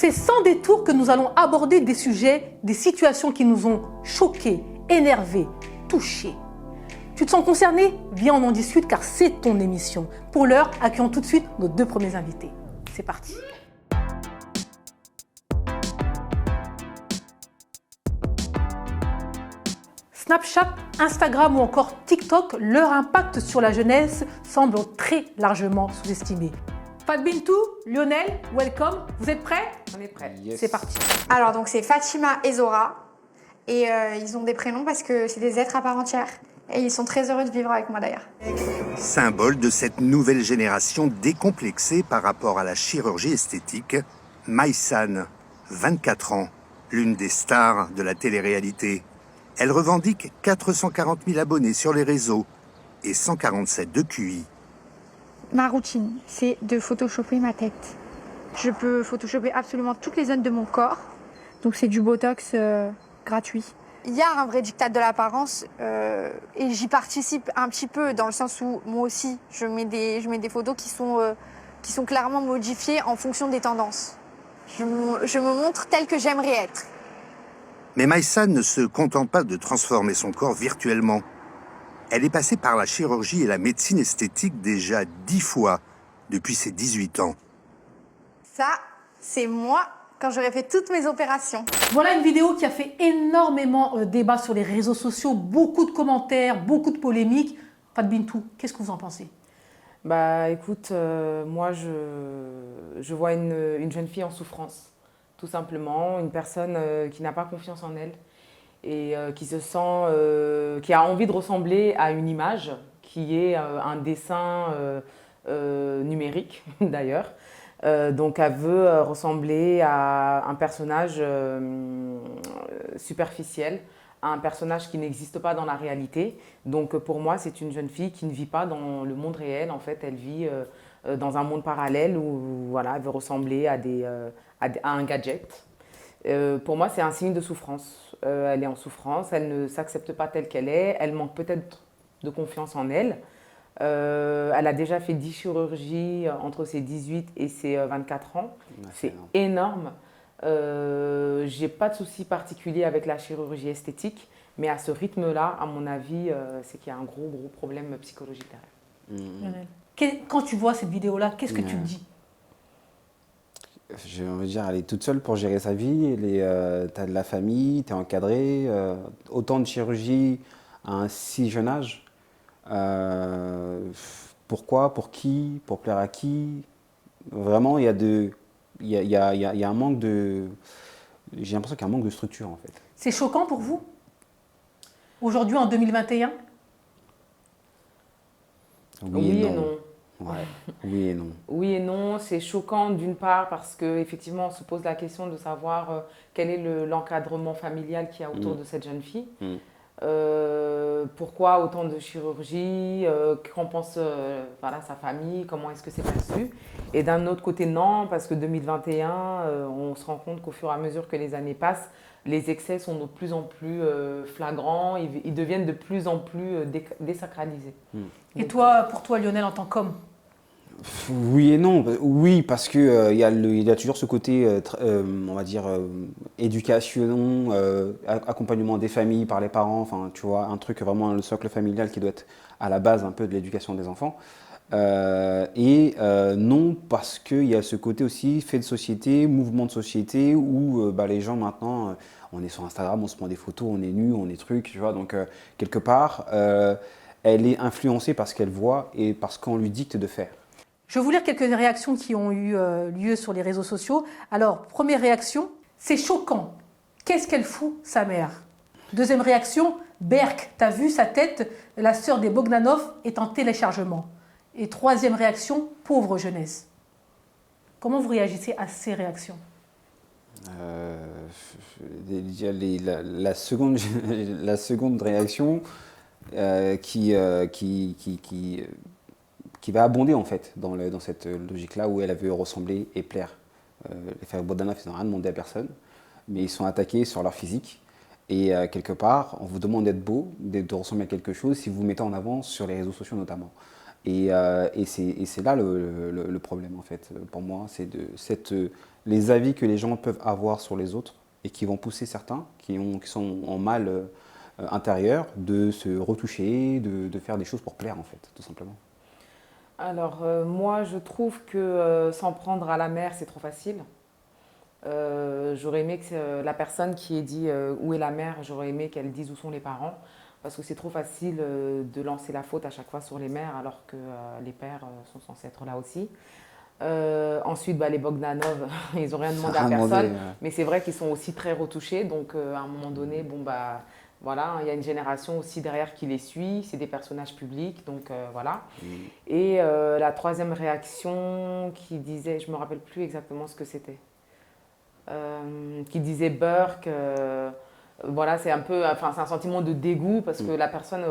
C'est sans détour que nous allons aborder des sujets, des situations qui nous ont choqués, énervés, touchés. Tu te sens concerné? Viens, on en discute car c'est ton émission. Pour l'heure, accueillons tout de suite nos deux premiers invités. C'est parti. Snapchat, Instagram ou encore TikTok, leur impact sur la jeunesse semble très largement sous-estimé. Fat Bintou, Lionel, welcome. Vous êtes prêts? On est prêts. Yes. C'est parti. Alors donc c'est Fatima et Zora et ils ont des prénoms parce que c'est des êtres à part entière et ils sont très heureux de vivre avec moi d'ailleurs. Symbole de cette nouvelle génération décomplexée par rapport à la chirurgie esthétique, Maïsan, 24 ans, l'une des stars de la télé-réalité. Elle revendique 440 000 abonnés sur les réseaux et 147 de QI. Ma routine, c'est de photoshopper ma tête. Je peux photoshopper absolument toutes les zones de mon corps. Donc c'est du botox gratuit. Il y a un vrai diktat de l'apparence et j'y participe un petit peu dans le sens où moi aussi je mets des photos qui sont clairement modifiées en fonction des tendances. Je me montre telle que j'aimerais être. Mais Maïsan ne se contente pas de transformer son corps virtuellement. Elle est passée par la chirurgie et la médecine esthétique déjà 10 fois depuis ses 18 ans. Ça, c'est moi quand j'aurais fait toutes mes opérations. Voilà une vidéo qui a fait énormément débat sur les réseaux sociaux, beaucoup de commentaires, beaucoup de polémiques. Fat Bintou, qu'est-ce que vous en pensez? Bah écoute, moi je vois une jeune fille en souffrance, tout simplement, une personne qui n'a pas confiance en elle et qui se sent, qui a envie de ressembler à une image qui est un dessin numérique d'ailleurs. Donc elle veut ressembler à un personnage superficiel, à un personnage qui n'existe pas dans la réalité. Donc pour moi, c'est une jeune fille qui ne vit pas dans le monde réel. En fait, elle vit dans un monde parallèle où voilà, elle veut ressembler à un gadget. Pour moi, c'est un signe de souffrance. Elle est en souffrance, elle ne s'accepte pas telle qu'elle est, elle manque peut-être de confiance en elle. Elle a déjà fait 10 chirurgies entre ses 18 et ses 24 ans. C'est énorme. J'ai pas de souci particulier avec la chirurgie esthétique, mais à ce rythme-là, à mon avis, c'est qu'il y a un gros problème psychologique derrière. Quand tu vois cette vidéo-là, qu'est-ce que tu te dis? Je veux dire, elle est toute seule pour gérer sa vie, t'as de la famille, t'es encadré, autant de chirurgie à un si jeune âge. Pourquoi? Pour qui? Pour plaire à qui? Vraiment, il y a un manque de... J'ai l'impression qu'il y a un manque de structure, en fait. C'est choquant pour vous? Aujourd'hui, en 2021? Oui et non. Ouais. Oui et non. Oui et non, c'est choquant d'une part parce qu'effectivement on se pose la question de savoir quel est l'encadrement familial qu'il y a autour de cette jeune fille. Pourquoi autant de chirurgie, qu'en pense voilà, sa famille, comment est-ce que c'est perçu. Et d'un autre côté non, parce que 2021, on se rend compte qu'au fur et à mesure que les années passent, les excès sont de plus en plus flagrants, ils deviennent de plus en plus désacralisés. Et toi, pour toi Lionel, en tant qu'homme? Oui et non. Oui, parce que il y a toujours ce côté, on va dire, éducation, accompagnement des familles par les parents, enfin, tu vois, un truc vraiment le socle familial qui doit être à la base un peu de l'éducation des enfants. Non, parce qu'il y a ce côté aussi fait de société, mouvement de société, où les gens maintenant, on est sur Instagram, on se prend des photos, on est nus, on est trucs, tu vois, donc quelque part, elle est influencée par ce qu'elle voit et par ce qu'on lui dicte de faire. Je vais vous lire quelques réactions qui ont eu lieu sur les réseaux sociaux. Alors, première réaction, c'est choquant. Qu'est-ce qu'elle fout, sa mère? Deuxième réaction, Berk, t'as vu sa tête? La sœur des Bogdanov est en téléchargement. Et troisième réaction, pauvre jeunesse. Comment vous réagissez à ces réactions? La seconde réaction qui va abonder en fait dans cette logique-là où elle veut ressembler et plaire. Les frères Bogdanov, ils n'ont rien demandé à personne, mais ils sont attaqués sur leur physique. Et quelque part, on vous demande d'être beau, de ressembler à quelque chose si vous vous mettez en avant sur les réseaux sociaux notamment. Et c'est là le problème, en fait, pour moi. C'est les avis que les gens peuvent avoir sur les autres et qui vont pousser certains qui sont en mal intérieur de se retoucher, de faire des choses pour plaire, en fait, tout simplement. Alors, moi, je trouve que s'en prendre à la mère, c'est trop facile. J'aurais aimé que la personne qui ait dit où est la mère, j'aurais aimé qu'elle dise où sont les parents. Parce que c'est trop facile de lancer la faute à chaque fois sur les mères, alors que les pères sont censés être là aussi. Ensuite, les Bogdanov, ils n'ont rien demandé à personne. Mais c'est vrai qu'ils sont aussi très retouchés. Donc, à un moment donné, voilà, il y a une génération aussi derrière qui les suit, c'est des personnages publics, donc voilà. Et la troisième réaction qui disait, je ne me rappelle plus exactement ce que c'était, qui disait Burke, voilà, c'est c'est un sentiment de dégoût parce que la personne,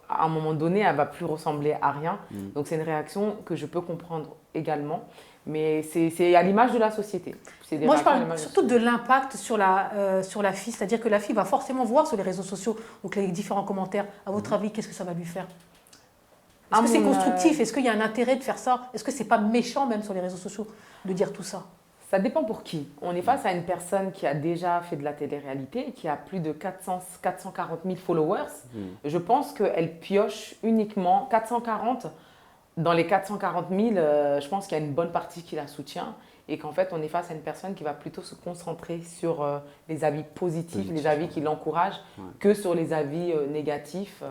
à un moment donné, elle ne va plus ressembler à rien. Donc c'est une réaction que je peux comprendre également. Mais c'est à l'image de la société. Moi, je parle surtout de l'impact sur la fille. C'est-à-dire que la fille va forcément voir sur les réseaux sociaux, donc les différents commentaires. À votre avis, qu'est-ce que ça va lui faire? Est-ce que c'est constructif? Est-ce qu'il y a un intérêt de faire ça? Est-ce que c'est pas méchant, même sur les réseaux sociaux, de dire tout ça? Ça dépend pour qui. On est face à une personne qui a déjà fait de la télé-réalité, qui a plus de 440 000 followers. Je pense qu'elle pioche uniquement 440. Dans les 440 000, je pense qu'il y a une bonne partie qui la soutient et qu'en fait, on est face à une personne qui va plutôt se concentrer sur les avis positifs, les avis qui l'encouragent, que sur les avis négatifs.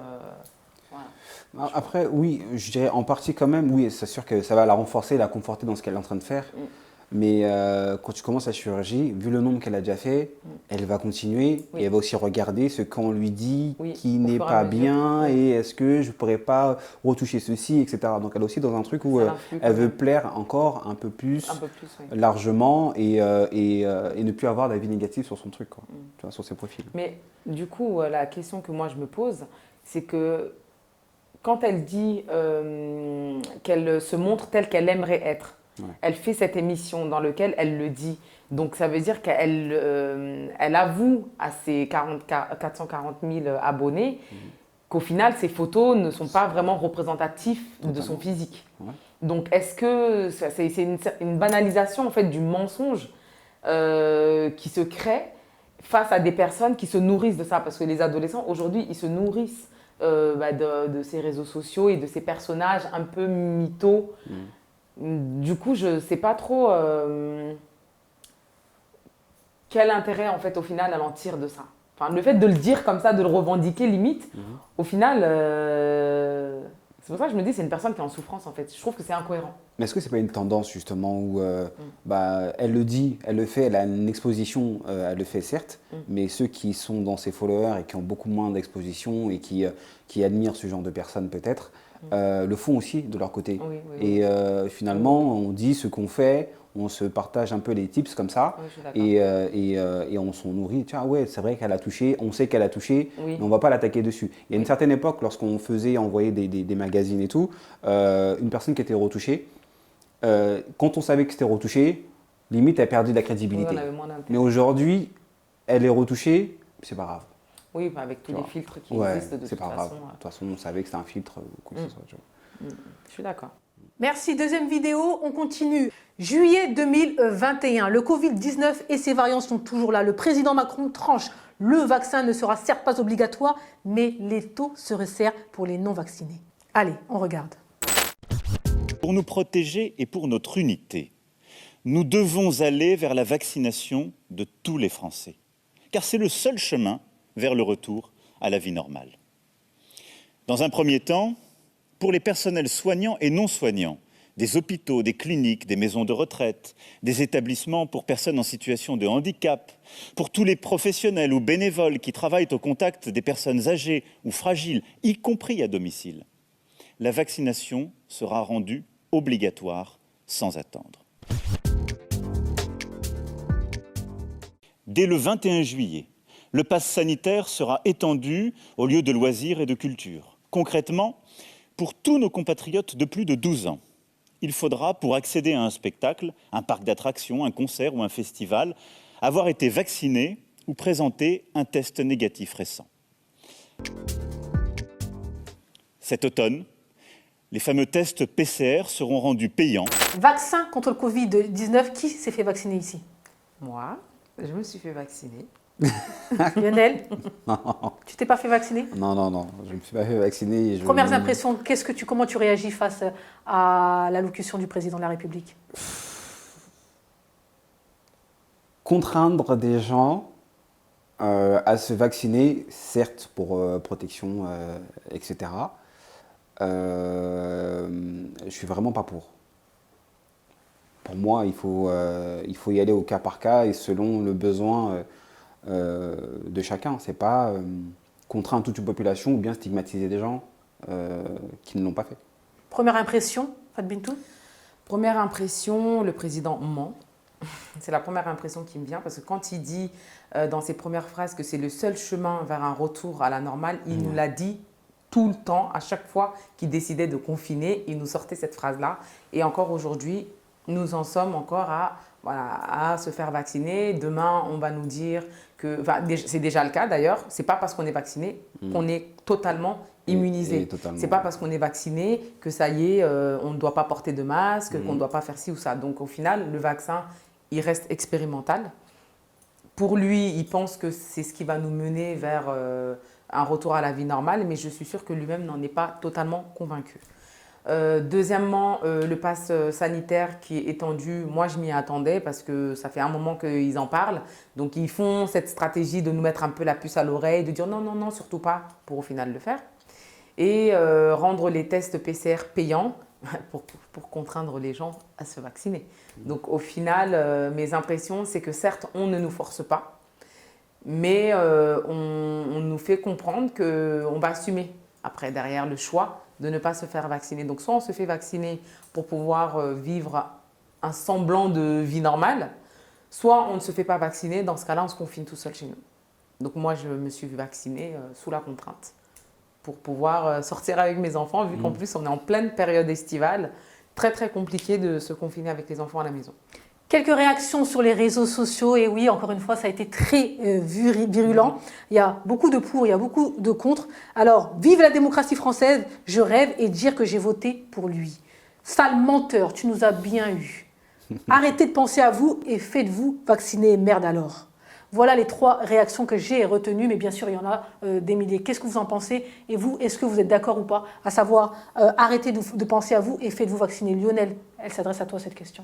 Voilà. Après, oui, je dirais en partie quand même, oui, c'est sûr que ça va la renforcer, la conforter dans ce qu'elle est en train de faire. Mais quand tu commences la chirurgie, vu le nombre qu'elle a déjà fait, elle va continuer et elle va aussi regarder ce qu'on lui dit qui n'est pas bien et est-ce que je ne pourrais pas retoucher ceci, etc. Donc elle est aussi dans un truc où elle veut plaire encore un peu plus largement et ne plus avoir d'avis négatif sur son truc, quoi, tu vois, sur ses profils. Mais du coup, la question que moi je me pose, c'est que quand elle dit qu'elle se montre telle qu'elle aimerait être, elle fait cette émission dans laquelle elle le dit. Donc, ça veut dire qu'elle elle avoue à ses 440 000 abonnés qu'au final, ses photos ne sont pas vraiment représentatives de son physique. Donc, est-ce que c'est une banalisation en fait, du mensonge qui se crée face à des personnes qui se nourrissent de ça? Parce que les adolescents, aujourd'hui, ils se nourrissent de ces réseaux sociaux et de ces personnages un peu mythos. Du coup, je ne sais pas trop quel intérêt, en fait, au final, elle en tire de ça. Enfin, le fait de le dire comme ça, de le revendiquer, limite, au final, c'est pour ça que je me dis c'est une personne qui est en souffrance, en fait. Je trouve que c'est incohérent. Mais est-ce que c'est pas une tendance, justement, où elle le dit, elle le fait, elle a une exposition, elle le fait, certes, mais ceux qui sont dans ses followers et qui ont beaucoup moins d'exposition et qui admirent ce genre de personnes, peut-être, le font aussi de leur côté. Et finalement, on dit ce qu'on fait, on se partage un peu les tips comme ça, et on s'en nourrit. Tiens, ouais, c'est vrai qu'elle a touché, on sait qu'elle a touché, mais on ne va pas l'attaquer dessus. Il y a une certaine époque, lorsqu'on envoyait des magazines et tout, une personne qui était retouchée, quand on savait que c'était retouché, limite, elle perdait de la crédibilité. Mais aujourd'hui, elle est retouchée, c'est pas grave. Oui, avec tous les filtres qui existent de toute façon. De toute façon, on savait que c'était un filtre ou quoi que ce soit. Je suis d'accord. Merci. Deuxième vidéo, on continue. Juillet 2021, le Covid-19 et ses variants sont toujours là. Le président Macron tranche. Le vaccin ne sera certes pas obligatoire, mais les taux se resserrent pour les non-vaccinés. Allez, on regarde. Pour nous protéger et pour notre unité, nous devons aller vers la vaccination de tous les Français. Car c'est le seul chemin vers le retour à la vie normale. Dans un premier temps, pour les personnels soignants et non soignants, des hôpitaux, des cliniques, des maisons de retraite, des établissements pour personnes en situation de handicap, pour tous les professionnels ou bénévoles qui travaillent au contact des personnes âgées ou fragiles, y compris à domicile, la vaccination sera rendue obligatoire sans attendre. Dès le 21 juillet, le pass sanitaire sera étendu aux lieux de loisirs et de culture. Concrètement, pour tous nos compatriotes de plus de 12 ans, il faudra, pour accéder à un spectacle, un parc d'attractions, un concert ou un festival, avoir été vacciné ou présenter un test négatif récent. Cet automne, Les fameux tests PCR seront rendus payants. Vaccin contre le Covid-19, qui s'est fait vacciner ici? Moi, je me suis fait vacciner. Lionel, Non, tu t'es pas fait vacciner? non, je ne me suis pas fait vacciner. Premières impressions, comment tu réagis face à l'allocution du président de la République? Contraindre des gens à se vacciner, certes pour protection, etc. Je suis vraiment pas pour. Pour moi, il faut y aller au cas par cas et selon le besoin de chacun. C'est pas contraindre toute une population ou bien stigmatiser des gens qui ne l'ont pas fait. Première impression, Fat Bintou? Première impression, le président ment. C'est la première impression qui me vient parce que quand il dit dans ses premières phrases que c'est le seul chemin vers un retour à la normale, il nous l'a dit tout le temps, à chaque fois qu'il décidait de confiner, il nous sortait cette phrase-là. Et encore aujourd'hui, nous en sommes encore à se faire vacciner. Demain, on va nous dire que, enfin, c'est déjà le cas d'ailleurs, c'est pas parce qu'on est vacciné qu'on est totalement immunisé. C'est pas parce qu'on est vacciné que ça y est, on ne doit pas porter de masque, qu'on ne doit pas faire ci ou ça. Donc au final, le vaccin, il reste expérimental. Pour lui, il pense que c'est ce qui va nous mener vers un retour à la vie normale, mais je suis sûre que lui-même n'en est pas totalement convaincu. Deuxièmement, le pass sanitaire qui est étendu, moi je m'y attendais parce que ça fait un moment qu'ils en parlent. Donc ils font cette stratégie de nous mettre un peu la puce à l'oreille, de dire non, non, non, surtout pas, pour au final le faire. Et rendre les tests PCR payants pour contraindre les gens à se vacciner. Donc au final, mes impressions, c'est que certes, on ne nous force pas, mais on nous fait comprendre qu'on va assumer après derrière le choix de ne pas se faire vacciner. Donc soit on se fait vacciner pour pouvoir vivre un semblant de vie normale, soit on ne se fait pas vacciner, dans ce cas-là on se confine tout seul chez nous. Donc moi je me suis vaccinée sous la contrainte pour pouvoir sortir avec mes enfants, vu qu'en plus on est en pleine période estivale, très très compliqué de se confiner avec les enfants à la maison. Quelques réactions sur les réseaux sociaux, et oui, encore une fois, ça a été très virulent. Il y a beaucoup de pour, il y a beaucoup de contre. Alors, vive la démocratie française, je rêve et dire que j'ai voté pour lui. Sale menteur, tu nous as bien eu. Arrêtez de penser à vous et faites-vous vacciner, merde alors. Voilà les 3 réactions que j'ai retenues, mais bien sûr, il y en a des milliers. Qu'est-ce que vous en pensez? Et vous, est-ce que vous êtes d'accord ou pas? À savoir, arrêtez de penser à vous et faites-vous vacciner. Lionel, elle s'adresse à toi cette question.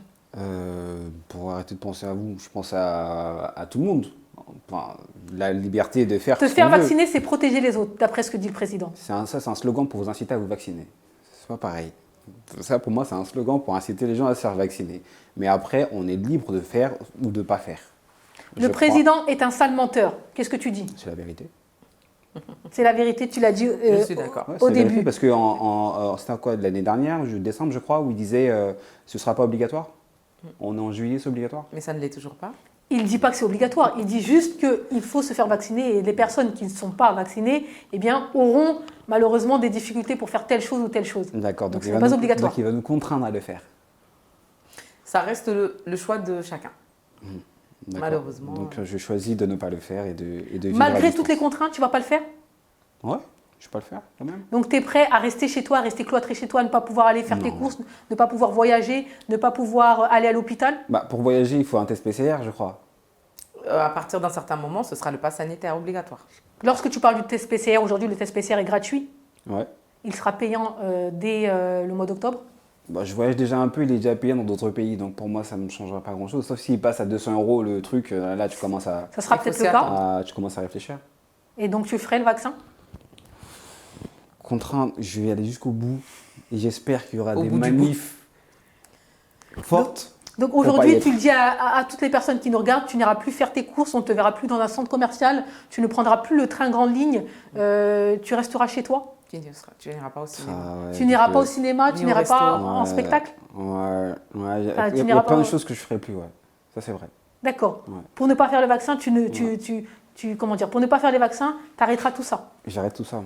Pour arrêter de penser à vous, je pense à tout le monde. Enfin, la liberté de faire Te faire vacciner, c'est protéger les autres, d'après ce que dit le président. C'est un slogan pour vous inciter à vous vacciner. C'est pas pareil. Ça, pour moi, c'est un slogan pour inciter les gens à se faire vacciner. Mais après, on est libre de faire ou de ne pas faire. Le président est un sale menteur. Qu'est-ce que tu dis? C'est la vérité. C'est la vérité, tu l'as dit je suis d'accord. Ouais, au début. Vérité, parce que c'était quoi, de l'année dernière, décembre, je crois, où il disait ce ne sera pas obligatoire. On est en juillet, c'est obligatoire. Mais ça ne l'est toujours pas. Il ne dit pas que c'est obligatoire, il dit juste qu'il faut se faire vacciner et les personnes qui ne sont pas vaccinées eh bien, auront malheureusement des difficultés pour faire telle chose ou telle chose. D'accord, donc ce n'est pas obligatoire. Donc il va nous contraindre à le faire. Ça reste le choix de chacun. Malheureusement. Donc je choisis de ne pas le faire et de vivre Malgré toutes les contraintes, tu ne vas pas le faire? Ouais, je peux le faire quand même. Donc tu es prêt à rester chez toi, à rester cloîtré chez toi, à ne pas pouvoir aller faire tes courses, ne pas pouvoir voyager, ne pas pouvoir aller à l'hôpital? Pour voyager, il faut un test PCR, je crois. À partir d'un certain moment, ce sera le pass sanitaire obligatoire. Lorsque tu parles du test PCR, aujourd'hui le test PCR est gratuit. Ouais. Il sera payant dès le mois d'octobre. Je voyage déjà un peu, il est déjà payé dans d'autres pays, donc pour moi ça ne me changera pas grand-chose. Sauf s'il passe à 200 € le truc, là tu commences à... Ça sera peut-être le cas. Tu commences à réfléchir. Et donc tu ferais le vaccin? Contraint, je vais aller jusqu'au bout et j'espère qu'il y aura des manifs fortes. Donc aujourd'hui, tu le dis à toutes les personnes qui nous regardent, tu n'iras plus faire tes courses, on ne te verra plus dans un centre commercial, tu ne prendras plus le train grande ligne, tu resteras chez toi? Tu n'iras pas au cinéma. Tu n'iras pas au cinéma, tu n'iras pas en spectacle? Il y a plein de choses que je ne ferai plus, ouais. Ça c'est vrai. D'accord. Ouais. Pour ne pas faire le vaccin, comment dire, pour ne pas faire les vaccins, tu arrêteras tout ça. J'arrête tout ça.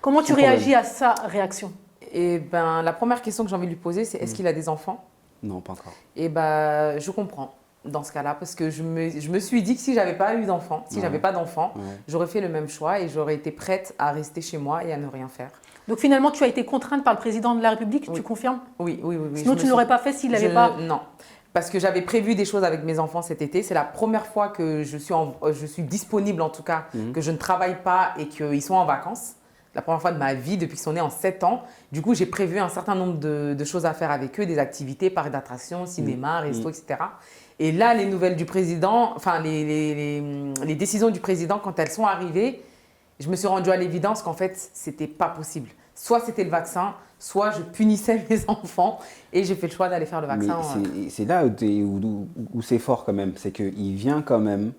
Comment tu réagis à sa réaction? Eh ben, la première question que j'ai envie de lui poser, c'est est-ce qu'il a des enfants? Non, pas encore. Eh ben, je comprends dans ce cas-là, parce que je me suis dit que si j'avais pas eu d'enfant, si j'avais pas d'enfant, j'aurais fait le même choix et j'aurais été prête à rester chez moi et à ne rien faire. Donc finalement, tu as été contrainte par le président de la République, Oui. tu confirmes? Oui. Sinon, tu ne l'aurais pas fait s'il n'avait pas... Non, parce que j'avais prévu des choses avec mes enfants cet été. C'est la première fois que je suis disponible, en tout cas, que je ne travaille pas et qu'ils sont en vacances. La première fois de ma vie depuis qu'ils sont nés en 7 ans. Du coup, j'ai prévu un certain nombre de choses à faire avec eux, des activités, parcs d'attractions, cinéma, resto, etc. Et là, les nouvelles du président, enfin les décisions du président, quand elles sont arrivées, je me suis rendue à l'évidence qu'en fait, c'était pas possible. Soit c'était le vaccin, soit je punissais mes enfants et j'ai fait le choix d'aller faire le vaccin. Mais c'est là où c'est fort quand même, c'est qu'il vient quand même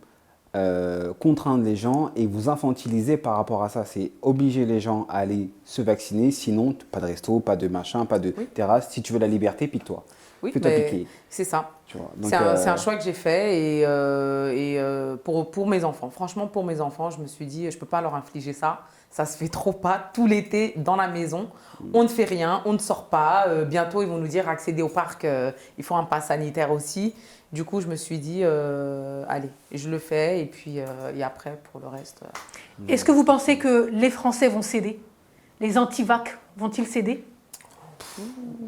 contraindre les gens et vous infantiliser par rapport à ça. C'est obliger les gens à aller se vacciner, sinon pas de resto, pas de machin, pas de terrasse. Si tu veux la liberté, pique-toi. Oui, Fais-toi mais piquer. c'est ça. Tu vois. Donc, C'est un choix que j'ai fait et pour mes enfants. Franchement, pour mes enfants, je me suis dit, je ne peux pas leur infliger ça. Ça se fait trop pas tout l'été dans la maison. On ne fait rien, on ne sort pas. Bientôt, ils vont nous dire accéder au parc, il faut un pass sanitaire aussi. Du coup, je me suis dit, allez, je le fais et puis et après, pour le reste. Est-ce que vous pensez que les Français vont céder? Les anti-vax vont-ils céder?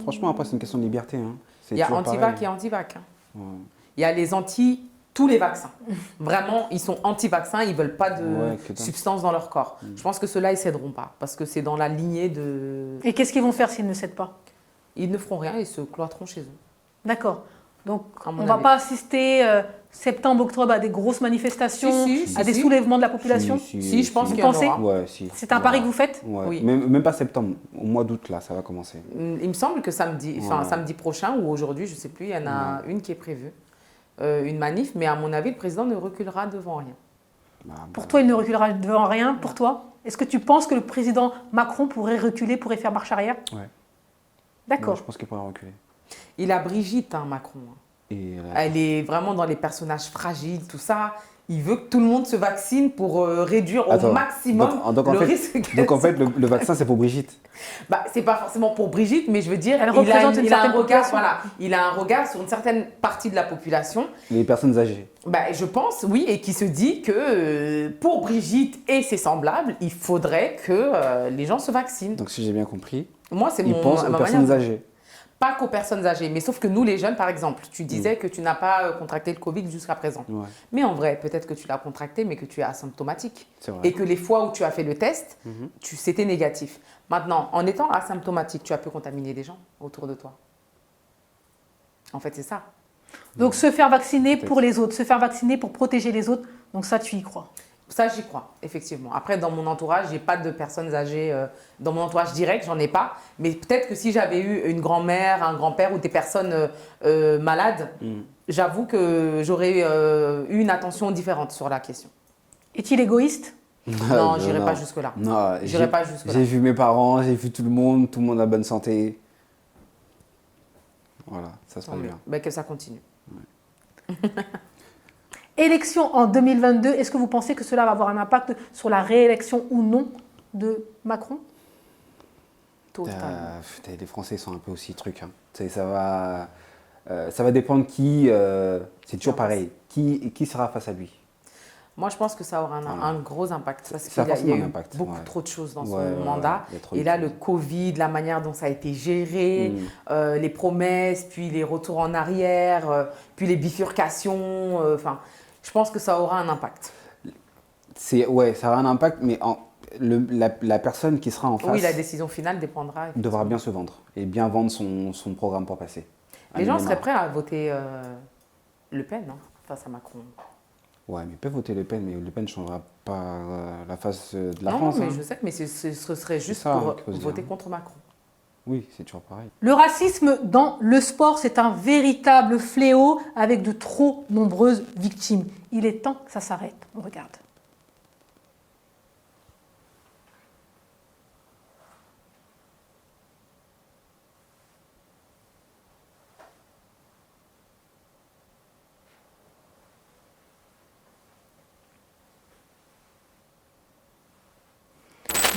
franchement, après, c'est une question de liberté. Hein. Il y a anti-vax et anti-vax. Il y a les anti tous les vaccins. Vraiment, ils sont anti-vaccins, ils ne veulent pas de substance dans leur corps. Je pense que ceux-là, ils ne céderont pas parce que c'est dans la lignée de... Et qu'est-ce qu'ils vont faire s'ils ne cèdent pas? Ils ne feront rien, ils se cloîtreront chez eux. D'accord. Donc, À mon on ne va avis. pas assister septembre, octobre à des grosses manifestations, Si, à des si. soulèvements de la population? Si, je pense Vous qu'il y en pensez? aura. Ouais, si. C'est un pari que vous faites? Ouais. Oui. Même pas septembre, au mois d'août, là, ça va commencer. Il me semble que samedi prochain ou aujourd'hui, je ne sais plus, il y en a une qui est prévue. Une manif, mais à mon avis, le président ne reculera devant rien. Pour toi, il ne reculera devant rien. Pour toi, est-ce que tu penses que le président Macron pourrait reculer, pourrait faire marche arrière? Ouais. D'accord. Ouais, je pense qu'il pourrait reculer. Il a Brigitte, hein, Macron. Et Elle est vraiment dans les personnages fragiles, tout ça. Il veut que tout le monde se vaccine pour réduire au maximum le risque. Donc en fait, le vaccin, c'est pour Brigitte. Bah, c'est pas forcément pour Brigitte, mais je veux dire, Elle représente une certaine population. Il a un regard sur une certaine partie de la population. Les personnes âgées. Bah, je pense, oui, et qui se dit que pour Brigitte et ses semblables, il faudrait que les gens se vaccinent. Donc si j'ai bien compris, Moi, c'est ils pensent aux personnes âgées. Pas qu'aux personnes âgées, mais sauf que nous, les jeunes, par exemple, tu disais que tu n'as pas contracté le Covid jusqu'à présent. Ouais. Mais en vrai, peut-être que tu l'as contracté, mais que tu es asymptomatique. C'est vrai. Et que les fois où tu as fait le test, c'était négatif. Maintenant, en étant asymptomatique, tu as pu contaminer des gens autour de toi. En fait, c'est ça. Donc se faire vacciner pour les autres, se faire vacciner pour protéger les autres, donc ça, tu y crois? Ça, j'y crois, effectivement. Après, dans mon entourage, j'ai pas de personnes âgées. Dans mon entourage direct, j'en ai pas. Mais peut-être que si j'avais eu une grand-mère, un grand-père ou des personnes malades, j'avoue que j'aurais eu une attention différente sur la question. Est-il égoïste? Non, j'irai pas jusque-là. Non, J'irai pas jusque-là. J'ai vu mes parents, j'ai vu tout le monde a bonne santé. Voilà, ça se passe bien. Ben, que ça continue. Élection en 2022, est-ce que vous pensez que cela va avoir un impact sur la réélection ou non de Macron? Les Français sont un peu aussi trucs. Hein. Ça va dépendre qui. C'est toujours pareil. Qui sera face à lui? Moi, je pense que ça aura un gros impact parce Ça a qu'il y a forcément eu un impact, beaucoup trop de choses dans son Ouais, mandat. il y a trop Et de là, choses. le Covid, la manière dont ça a été géré, les promesses, puis les retours en arrière, puis les bifurcations. Enfin, je pense que ça aura un impact. Ouais, ça aura un impact, mais la personne qui sera en face Oui, la décision finale dépendra. devra bien se vendre et bien vendre son programme pour passer. Les gens seraient prêts à voter Le Pen face à Macron. Ouais, mais ils peuvent voter Le Pen, mais Le Pen ne changera pas la face de la non, France. mais hein. je sais, mais ce serait juste ça, pour qu'il faut se voter dire. contre Macron. Oui, c'est toujours pareil. Le racisme dans le sport, c'est un véritable fléau avec de trop nombreuses victimes. Il est temps que ça s'arrête. On regarde.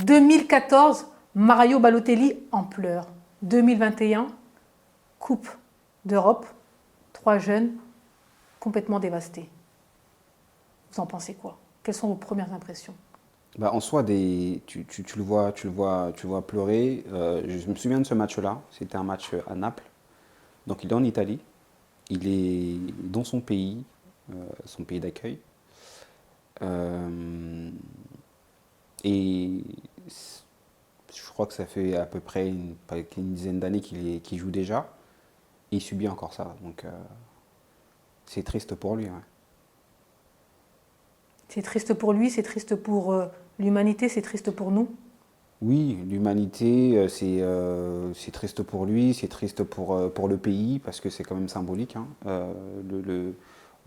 « 2014, Mario Balotelli en pleurs. 2021, Coupe d'Europe, 3 jeunes complètement dévastés. Vous en pensez quoi? Quelles sont vos premières impressions? Bah, en soi, tu le vois, pleurer. Je me souviens de ce match-là. C'était un match à Naples. Donc il est en Italie. Il est dans son pays d'accueil. Et je crois que ça fait à peu près une dizaine d'années qu'il joue déjà. Et il subit encore ça. Donc c'est triste pour lui. Ouais. C'est triste pour lui, c'est triste pour l'humanité, c'est triste pour nous. Oui, l'humanité, c'est triste pour lui, c'est triste pour le pays, parce que c'est quand même symbolique. Hein.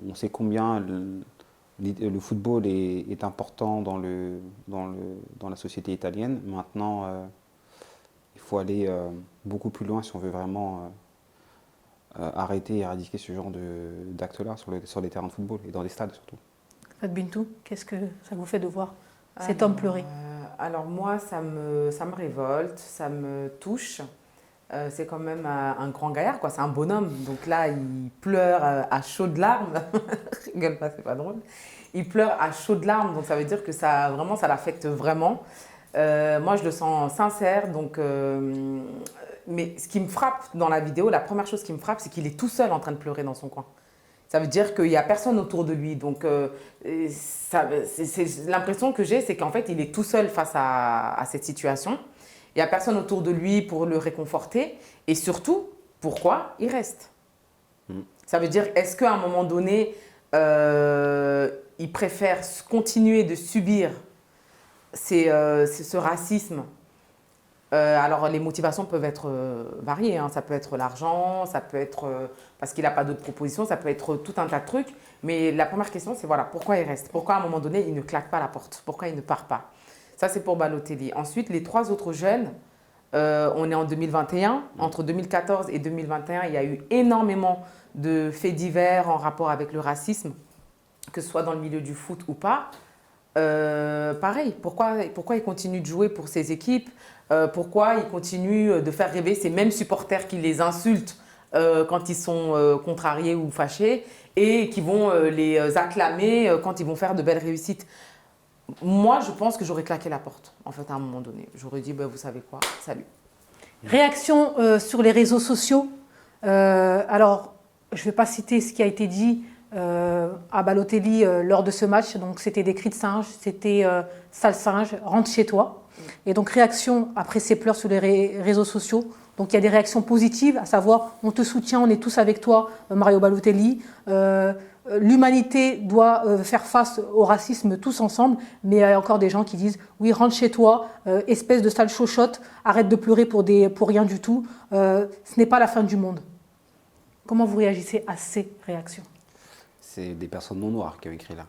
On sait combien le football est important dans la société italienne. Maintenant, il faut aller beaucoup plus loin si on veut vraiment arrêter et éradiquer ce genre d'actes-là sur les terrains de football et dans les stades surtout. Fat Bintou, qu'est-ce que ça vous fait de voir cet homme pleurer? Alors moi, ça me révolte, ça me touche. C'est quand même un grand gaillard, quoi. C'est un bonhomme. Donc là, il pleure à chaudes larmes. Rigole pas, c'est pas drôle. Il pleure à chaudes larmes, donc ça veut dire que ça l'affecte vraiment. Moi, je le sens sincère. Donc, mais ce qui me frappe dans la vidéo, la première chose qui me frappe, c'est qu'il est tout seul en train de pleurer dans son coin. Ça veut dire qu'il n'y a personne autour de lui. Donc, l'impression que j'ai, c'est qu'en fait, il est tout seul face à cette situation. Il n'y a personne autour de lui pour le réconforter. Et surtout, pourquoi il reste? Ça veut dire, est-ce qu'à un moment donné, il préfère continuer de subir ce racisme? Alors, les motivations peuvent être variées. Hein. Ça peut être l'argent, ça peut être parce qu'il n'a pas d'autres propositions, ça peut être tout un tas de trucs. Mais la première question, c'est voilà, pourquoi il reste? Pourquoi à un moment donné, il ne claque pas la porte? Pourquoi il ne part pas? Ça, c'est pour Balotelli. Ensuite, les trois autres jeunes, on est en 2021. Entre 2014 et 2021, il y a eu énormément de faits divers en rapport avec le racisme, que ce soit dans le milieu du foot ou pas. Pareil, pourquoi il continue de jouer pour ses équipes? Pourquoi il continue de faire rêver ces mêmes supporters qui les insultent quand ils sont contrariés ou fâchés et qui vont les acclamer quand ils vont faire de belles réussites? Moi, je pense que j'aurais claqué la porte, en fait, à un moment donné. J'aurais dit, vous savez quoi, salut. Réaction sur les réseaux sociaux. Alors, je ne vais pas citer ce qui a été dit à Balotelli lors de ce match. Donc, c'était des cris de singe, c'était sale singe, rentre chez toi. Et donc, réaction après ces pleurs sur les réseaux sociaux. Donc, il y a des réactions positives, à savoir, on te soutient, on est tous avec toi, Mario Balotelli. L'humanité doit faire face au racisme tous ensemble, mais il y a encore des gens qui disent « Oui, rentre chez toi, espèce de sale chochotte, arrête de pleurer pour rien du tout, ce n'est pas la fin du monde ». Comment vous réagissez à ces réactions? C'est des personnes non noires qui ont écrit là,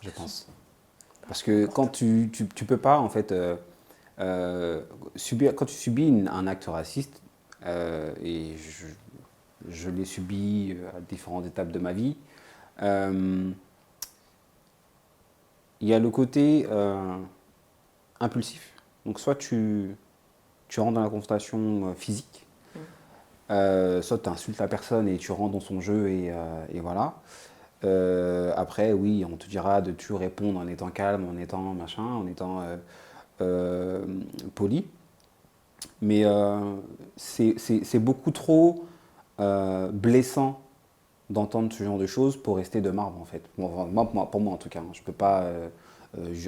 je pense. Parce que quand tu peux pas, en fait, quand tu subis un acte raciste, et je l'ai subi à différentes étapes de ma vie. Il y a le côté impulsif. Donc soit tu rentres dans la confrontation physique, soit tu insultes la personne et tu rentres dans son jeu et voilà. Après, oui, on te dira de toujours répondre en étant calme, en étant machin, en étant poli. Mais c'est beaucoup trop blessant d'entendre ce genre de choses pour rester de marbre en fait. Pour moi en tout cas, hein. Je peux pas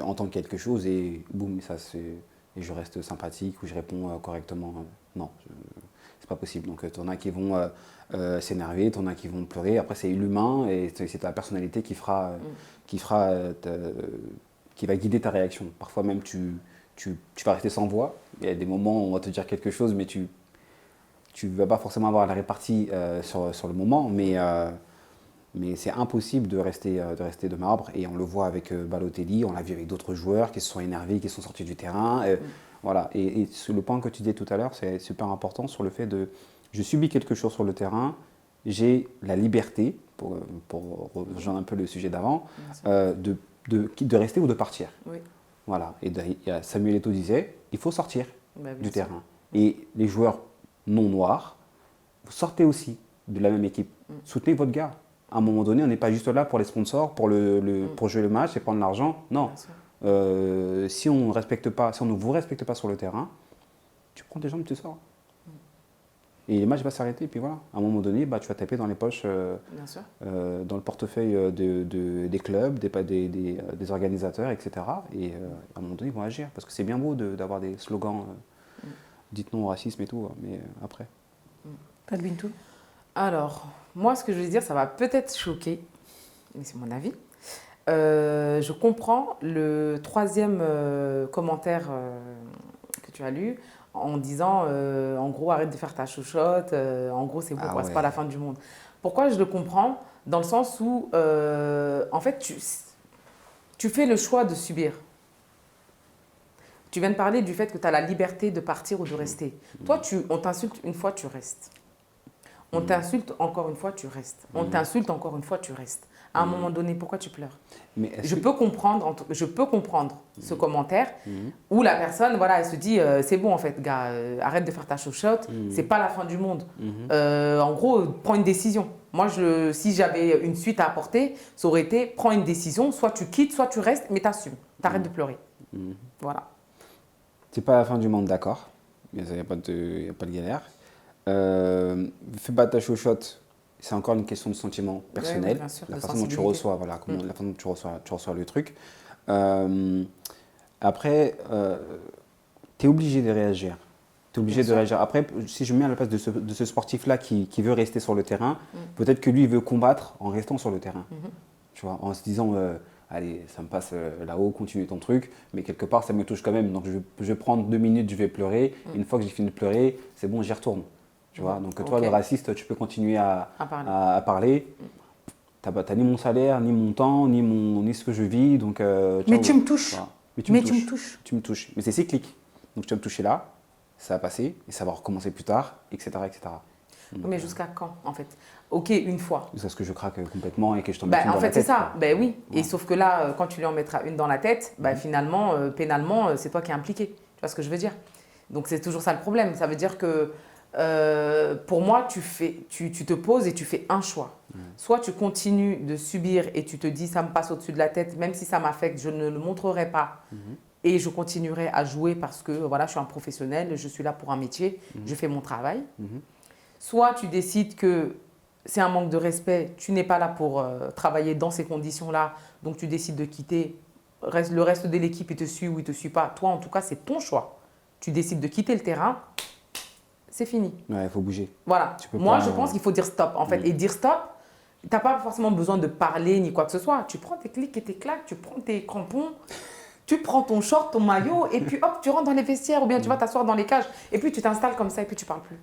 entendre quelque chose et boum, et je reste sympathique ou je réponds correctement. Non, c'est pas possible. Donc t'en as qui vont s'énerver, t'en as qui vont pleurer. Après c'est l'humain et c'est ta personnalité qui va guider ta réaction. Parfois même tu vas rester sans voix. Il y a des moments où on va te dire quelque chose mais tu ne vas pas forcément avoir la répartie sur le moment, mais c'est impossible de rester de marbre. Et on le voit avec Balotelli, on l'a vu avec d'autres joueurs qui se sont énervés, qui sont sortis du terrain. Voilà. Et sur le point que tu disais tout à l'heure, c'est super important sur le fait de je subis quelque chose sur le terrain, j'ai la liberté, pour rejoindre un peu le sujet d'avant, de rester ou de partir. Oui. Voilà. Et Samuel Eto'o disait, il faut sortir du terrain. Et les joueurs non noirs, vous sortez aussi de la même équipe. Soutenez votre gars. À un moment donné, on n'est pas juste là pour les sponsors, pour jouer le match et prendre l'argent. Non. Si on ne vous respecte pas sur le terrain, tu prends tes jambes, tu sors. Et le match va s'arrêter, et puis voilà. À un moment donné, tu vas taper dans les poches, Bien sûr. dans le portefeuille des clubs, des organisateurs, etc. Et à un moment donné, ils vont agir. Parce que c'est bien beau d'avoir des slogans, dites non au racisme et tout, mais après. Pas de Bintou. Alors, moi, ce que je veux dire, ça va peut-être choquer, mais c'est mon avis. Je comprends le troisième commentaire que tu as lu en disant, en gros, arrête de faire ta chouchotte, en gros, c'est bon, Ah quoi, c'est ouais. pas la fin du monde. Pourquoi je le comprends? Dans le sens où, en fait, tu fais le choix de subir. Tu viens de parler du fait que tu as la liberté de partir ou de rester. Toi, on t'insulte une fois, tu restes. On t'insulte encore une fois, tu restes. On t'insulte encore une fois, tu restes. À un moment donné, pourquoi tu pleures? Je peux comprendre ce commentaire où la personne, voilà, elle se dit c'est bon en fait, gars, arrête de faire ta chouchotte, c'est pas la fin du monde. En gros, prends une décision. Moi, si j'avais une suite à apporter, ça aurait été prends une décision, soit tu quittes, soit tu restes, mais t'assumes, t'arrêtes de pleurer. Voilà. C'est pas la fin du monde, d'accord. Il n'y a pas de galère. Fais pas ta chouchotte, c'est encore une question de sentiment personnel. Oui, bien sûr, la de façon dont tu sensibilité. reçois, voilà, la façon dont tu reçois le truc. Après, tu es obligé de réagir. T'es obligé de réagir. Après, si je me mets à la place de ce sportif-là qui veut rester sur le terrain, peut-être que lui, il veut combattre en restant sur le terrain. Tu vois, en se disant, allez, ça me passe là-haut, continue ton truc, mais quelque part, ça me touche quand même. Donc, je vais prendre 2 minutes, je vais pleurer. Une fois que j'ai fini de pleurer, c'est bon, j'y retourne. Tu vois, donc toi, Ok. le raciste, tu peux continuer à parler. parler. T'as ni mon salaire, ni mon temps, ni ce que je vis. Donc, Mais ciao. tu me touches. Voilà. Mais tu me touches. Tu me touches. Mais c'est cyclique. Donc tu vas me toucher là, ça va passer, et ça va recommencer plus tard, etc. etc. Mais jusqu'à quand, en fait? Ok, une fois. Jusqu'à ce que je craque complètement et que je tombe une dans En la fait, c'est tête, ça. quoi. Ben oui. Et Ouais. sauf que là, quand tu lui en mettras une dans la tête, finalement, pénalement, c'est toi qui es impliqué. Tu vois ce que je veux dire? Donc, c'est toujours ça le problème. Ça veut dire que, pour moi, tu te poses et tu fais un choix. Soit tu continues de subir et tu te dis, ça me passe au-dessus de la tête, même si ça m'affecte, je ne le montrerai pas. Et je continuerai à jouer parce que, voilà, je suis un professionnel, je suis là pour un métier, je fais mon travail. Soit tu décides que c'est un manque de respect, tu n'es pas là pour travailler dans ces conditions-là, donc tu décides de quitter. Le reste de l'équipe, il te suit ou il ne te suit pas. Toi, en tout cas, c'est ton choix. Tu décides de quitter le terrain, c'est fini. Ouais, il faut bouger. Voilà. Tu peux Moi, pas, je pense qu'il faut dire stop, en fait. Et dire stop, tu n'as pas forcément besoin de parler ni quoi que ce soit. Tu prends tes clics et tes claques, tu prends tes crampons, tu prends ton short, ton maillot, et puis hop, tu rentres dans les vestiaires ou bien tu vas t'asseoir dans les cages. Et puis tu t'installes comme ça et puis tu ne parles plus.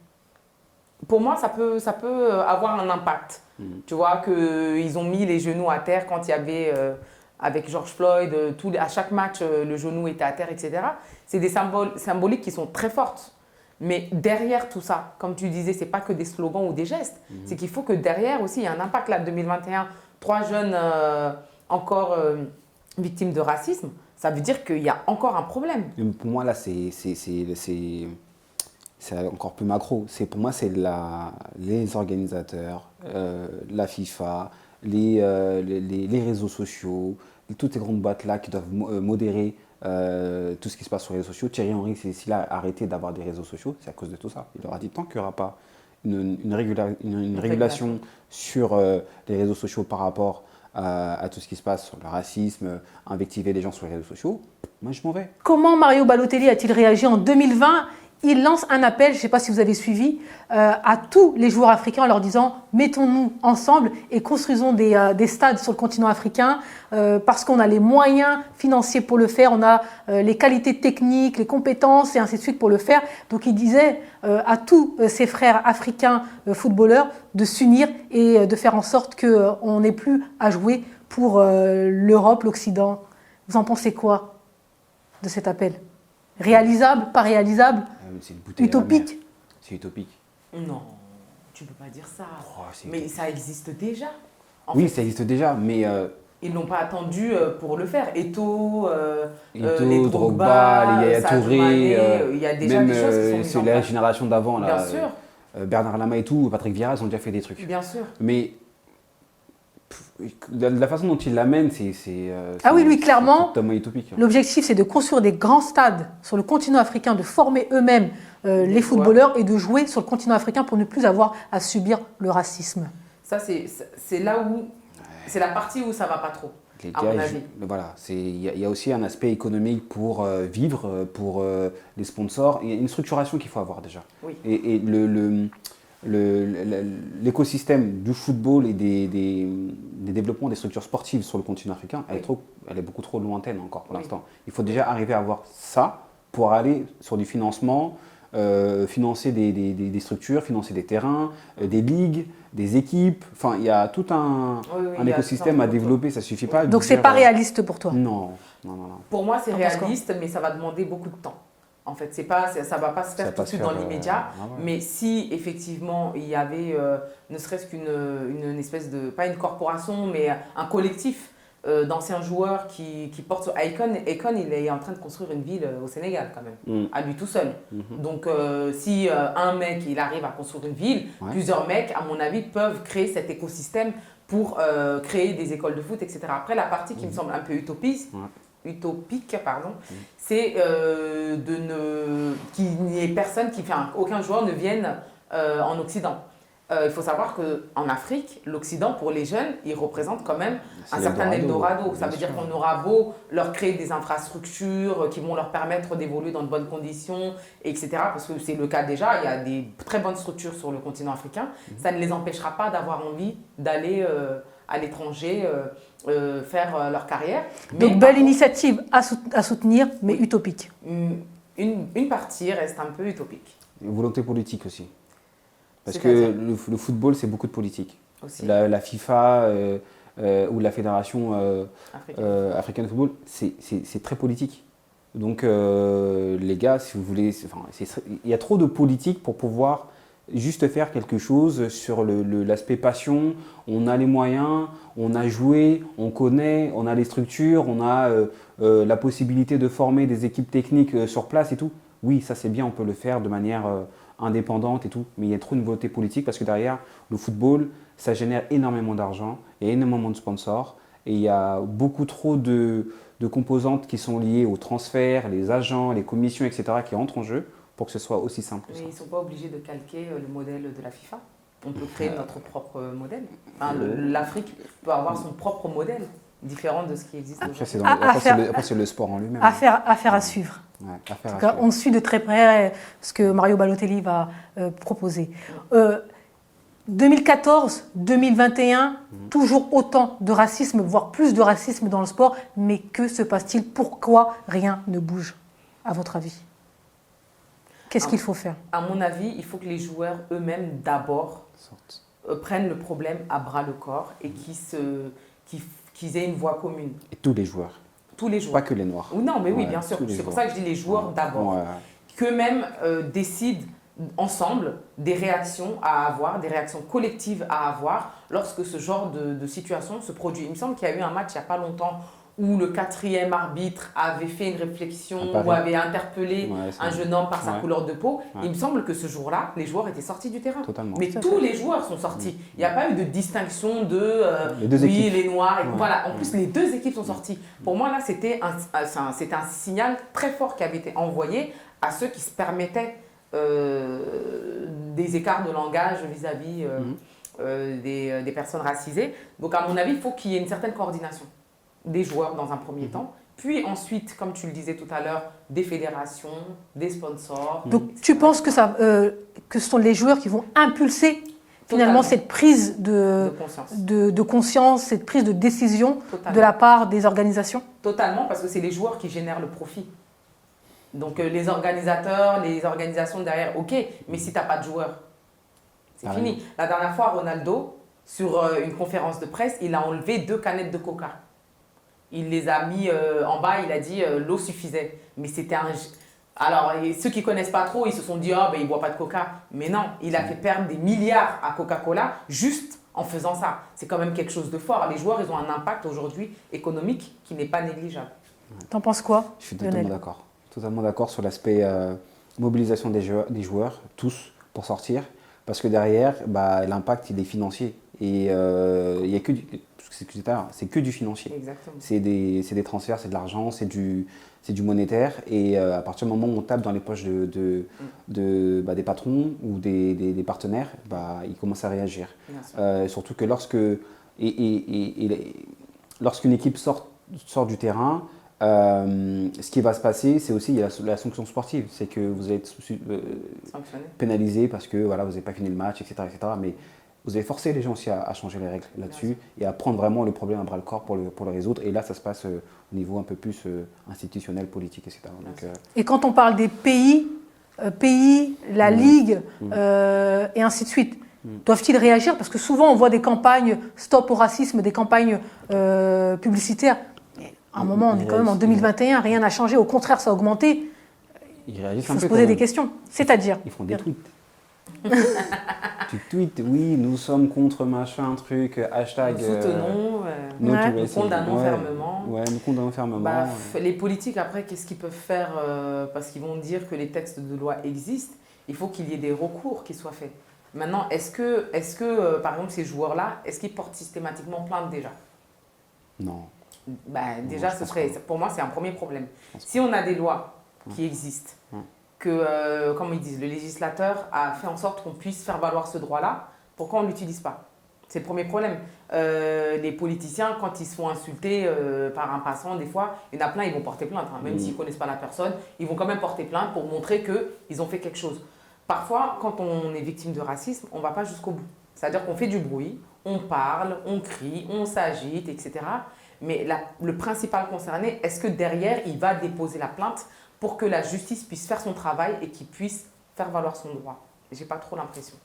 Pour moi, ça peut avoir un impact. Tu vois, qu'ils ont mis les genoux à terre quand il y avait, avec George Floyd, à chaque match, le genou était à terre, etc. C'est des symboliques qui sont très fortes. Mais derrière tout ça, comme tu disais, ce n'est pas que des slogans ou des gestes. C'est qu'il faut que derrière aussi, il y ait un impact. Là, 2021, 3 jeunes encore victimes de racisme, ça veut dire qu'il y a encore un problème. Mais pour moi, là, c'est encore plus macro. Pour moi, c'est les organisateurs, la FIFA, les réseaux sociaux, toutes ces grandes boîtes-là qui doivent modérer tout ce qui se passe sur les réseaux sociaux. Thierry Henry, s'il a arrêté d'avoir des réseaux sociaux, c'est à cause de tout ça. Il aura dit tant qu'il n'y aura pas une régulation sur les réseaux sociaux par rapport à tout ce qui se passe sur le racisme, invectiver les gens sur les réseaux sociaux, moi je m'en vais. Comment Mario Balotelli a-t-il réagi en 2020 ? Il lance un appel, je ne sais pas si vous avez suivi, à tous les joueurs africains en leur disant « Mettons-nous ensemble et construisons des stades sur le continent africain parce qu'on a les moyens financiers pour le faire, on a les qualités techniques, les compétences et ainsi de suite pour le faire. » Donc il disait à tous ses frères africains footballeurs de s'unir et de faire en sorte qu'on n'ait plus à jouer pour l'Europe, l'Occident. Vous en pensez quoi de cet appel ? Réalisable, pas réalisable, C'est une bouteille à la mer. utopique? C'est utopique. Non, tu ne peux pas dire ça. Oh, c'est Mais utopique. ça existe déjà. En Oui, fait, ça existe déjà, mais ils n'ont pas attendu pour le faire. Eto'o, Eto'o, les Drogba, les Yaya Sadio Touré, Mané, il y a déjà même des choses qui sont c'est mises en la place. génération d'avant, là, Bien sûr, Bernard Lama et tout, Patrick Vieira, ils ont déjà fait des trucs. bien sûr. Mais de la façon dont il l'amène, c'est Ah oui, lui, clairement, c'est totalement utopique. l'objectif, c'est de construire des grands stades sur le continent africain, de former eux-mêmes les footballeurs et de jouer sur le continent africain pour ne plus avoir à subir le racisme. Ça, c'est là où, c'est la partie où ça va pas trop, Les à gars, mon avis. voilà, il y a aussi un aspect économique pour vivre, pour les sponsors. Il y a une structuration qu'il faut avoir déjà. Oui. Et l'écosystème du football et des développements des structures sportives sur le continent africain, elle est beaucoup trop lointaine encore pour l'instant. Il faut déjà arriver à avoir ça pour aller sur du financement, financer des structures, financer des terrains, des ligues, des équipes. Enfin, il y a tout un écosystème à développer, ça ne suffit pas. Donc, ce n'est pas réaliste pour toi? Non. Pour moi, c'est T'en penses quoi? réaliste, mais ça va demander beaucoup de temps. En fait, ça ne va pas se faire tout de suite dans l'immédiat. Mais si effectivement il y avait ne serait-ce qu'une espèce de, pas une corporation, mais un collectif d'anciens joueurs qui portent sur Akon. Akon, il est en train de construire une ville au Sénégal quand même, à lui tout seul. Donc si un mec il arrive à construire une ville, plusieurs mecs, à mon avis, peuvent créer cet écosystème pour créer des écoles de foot, etc. Après, la partie qui me semble un peu utopique, c'est qu'il n'y ait personne, aucun joueur ne vienne en Occident. Il faut savoir qu'en Afrique, l'Occident, pour les jeunes, il représente quand même un certain Eldorado. Ça veut dire qu'on aura beau leur créer des infrastructures qui vont leur permettre d'évoluer dans de bonnes conditions, etc. Parce que c'est le cas déjà, il y a des très bonnes structures sur le continent africain. Ça ne les empêchera pas d'avoir envie d'aller à l'étranger faire leur carrière. Donc, belle initiative à soutenir, mais utopique. Une partie reste un peu utopique. Une volonté politique aussi. Parce que le football, c'est beaucoup de politique. Aussi. La FIFA ou la Fédération africaine de football, c'est très politique. Donc, les gars, si vous voulez, il y a trop de politique pour pouvoir juste faire quelque chose sur l'aspect passion. On a les moyens, on a joué, on connaît, on a les structures, on a la possibilité de former des équipes techniques sur place et tout. Oui, ça c'est bien, on peut le faire de manière indépendante et tout, mais il y a trop une volonté politique parce que derrière, le football, ça génère énormément d'argent, il y a énormément de sponsors et il y a beaucoup trop de composantes qui sont liées aux transferts, les agents, les commissions, etc. qui entrent en jeu pour que ce soit aussi simple. Mais ils ne sont pas obligés de calquer le modèle de la FIFA. On peut créer notre propre modèle. Enfin, l'Afrique peut avoir son propre modèle, différent de ce qui existe aujourd'hui. Après, c'est le sport en lui-même. Affaire à suivre. Ouais, en tout cas, on suit de très près ce que Mario Balotelli va proposer. 2014, 2021, toujours autant de racisme, voire plus de racisme dans le sport. Mais que se passe-t-il? Pourquoi rien ne bouge, à votre avis? Qu'est-ce qu'il faut faire? À mon avis, il faut que les joueurs eux-mêmes, d'abord, prennent le problème à bras-le-corps et qu'ils aient une voix commune. Et tous les joueurs. Tous les joueurs. Pas que les Noirs. Non, mais oui, bien sûr. C'est pour ça que je dis les joueurs d'abord. Ouais. Qu'eux-mêmes décident ensemble des réactions à avoir, des réactions collectives à avoir lorsque ce genre de situation se produit. Il me semble qu'il y a eu un match il n'y a pas longtemps où le 4e arbitre avait fait une réflexion ou avait interpellé un jeune homme par sa couleur de peau. Il me semble que ce jour-là, les joueurs étaient sortis du terrain. Totalement. Mais tous les joueurs sont sortis. Il n'y a pas eu de distinction de les Noirs. Voilà. En plus, les deux équipes sont sorties. Pour moi, là, c'était un signal très fort qui avait été envoyé à ceux qui se permettaient des écarts de langage vis-à-vis des personnes racisées. Donc, à mon avis, il faut qu'il y ait une certaine coordination des joueurs dans un premier temps, puis ensuite, comme tu le disais tout à l'heure, des fédérations, des sponsors. Donc tu penses que ce sont les joueurs qui vont impulser finalement cette prise de conscience, cette prise de décision de la part des organisations? Totalement, parce que c'est les joueurs qui génèrent le profit. Donc les organisateurs, les organisations derrière, ok, mais si tu n'as pas de joueurs, c'est fini. La dernière fois, Ronaldo, sur une conférence de presse, il a enlevé 2 canettes de coca. Il les a mis en bas, il a dit l'eau suffisait. Mais c'était un... Alors, ceux qui ne connaissent pas trop, ils se sont dit il ne boit pas de coca. Mais non, il a fait perdre des milliards à Coca-Cola juste en faisant ça. C'est quand même quelque chose de fort. Les joueurs, ils ont un impact aujourd'hui économique qui n'est pas négligeable. T'en penses quoi? Je suis totalement d'accord. Totalement d'accord sur l'aspect mobilisation des joueurs, tous, pour sortir. Parce que derrière, l'impact, il est financier. Et il y a que c'est que du financier. Exactement. C'est des transferts, c'est de l'argent, c'est du monétaire. Et à partir du moment où on tape dans les poches des patrons ou des partenaires, ils commencent à réagir. Surtout que lorsqu'une équipe sort du terrain, ce qui va se passer, c'est aussi il y a la sanction sportive. C'est que vous allez être pénalisé parce que voilà, vous n'avez pas fini le match, etc., etc. Mais vous avez forcé les gens aussi à changer les règles là-dessus et à prendre vraiment le problème à bras le corps pour le résoudre. Et là, ça se passe au niveau un peu plus institutionnel, politique, etc. Donc, et quand on parle des pays, la Ligue et ainsi de suite, doivent-ils réagir? Parce que souvent, on voit des campagnes stop au racisme, des campagnes publicitaires. Mais à un moment, on est quand même en 2021, rien n'a changé. Au contraire, ça a augmenté. Ils réagissent Il faut se poser des questions. C'est-à-dire, ils font des tweets. Tu tweets, oui, nous sommes contre machin, truc, hashtag. Nous soutenons, nous condamnons fermement. Ouais, nous condamnons fermement. Les politiques, après, qu'est-ce qu'ils peuvent faire parce qu'ils vont dire que les textes de loi existent. Il faut qu'il y ait des recours qui soient faits. Maintenant, est-ce que par exemple, ces joueurs-là, est-ce qu'ils portent systématiquement plainte déjà? Non. Déjà, pour moi, c'est un premier problème. Si on a des lois qui existent, que, comme ils disent, le législateur a fait en sorte qu'on puisse faire valoir ce droit-là, pourquoi on ne l'utilise pas? C'est le premier problème. Les politiciens, quand ils se font insulter par un passant, des fois, il y en a plein, ils vont porter plainte. Même s'ils ne connaissent pas la personne, ils vont quand même porter plainte pour montrer qu'ils ont fait quelque chose. Parfois, quand on est victime de racisme, on ne va pas jusqu'au bout. C'est-à-dire qu'on fait du bruit, on parle, on crie, on s'agite, etc. Mais le principal concerné, est-ce que derrière, il va déposer la plainte pour que la justice puisse faire son travail et qu'il puisse faire valoir son droit? Je n'ai pas trop l'impression.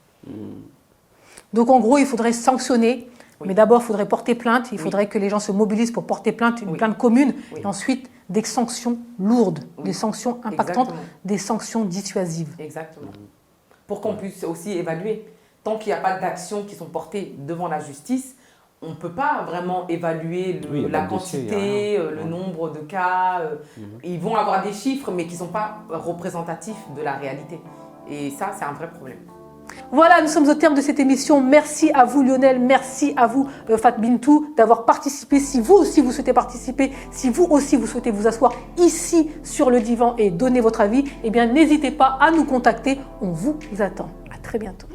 Donc en gros, il faudrait sanctionner, mais d'abord, il faudrait porter plainte. Il faudrait que les gens se mobilisent pour porter plainte, une plainte commune, et ensuite des sanctions lourdes, des sanctions impactantes, des sanctions dissuasives. Exactement. Pour qu'on puisse aussi évaluer. Tant qu'il n'y a pas d'actions qui sont portées devant la justice, on ne peut pas vraiment évaluer la quantité, le nombre de cas. Ils vont avoir des chiffres, mais qui ne sont pas représentatifs de la réalité. Et ça, c'est un vrai problème. Voilà, nous sommes au terme de cette émission. Merci à vous Lionel, merci à vous Fat Bintou d'avoir participé. Si vous aussi vous souhaitez participer, si vous aussi vous souhaitez vous asseoir ici sur le divan et donner votre avis, eh bien n'hésitez pas à nous contacter. On vous attend. À très bientôt.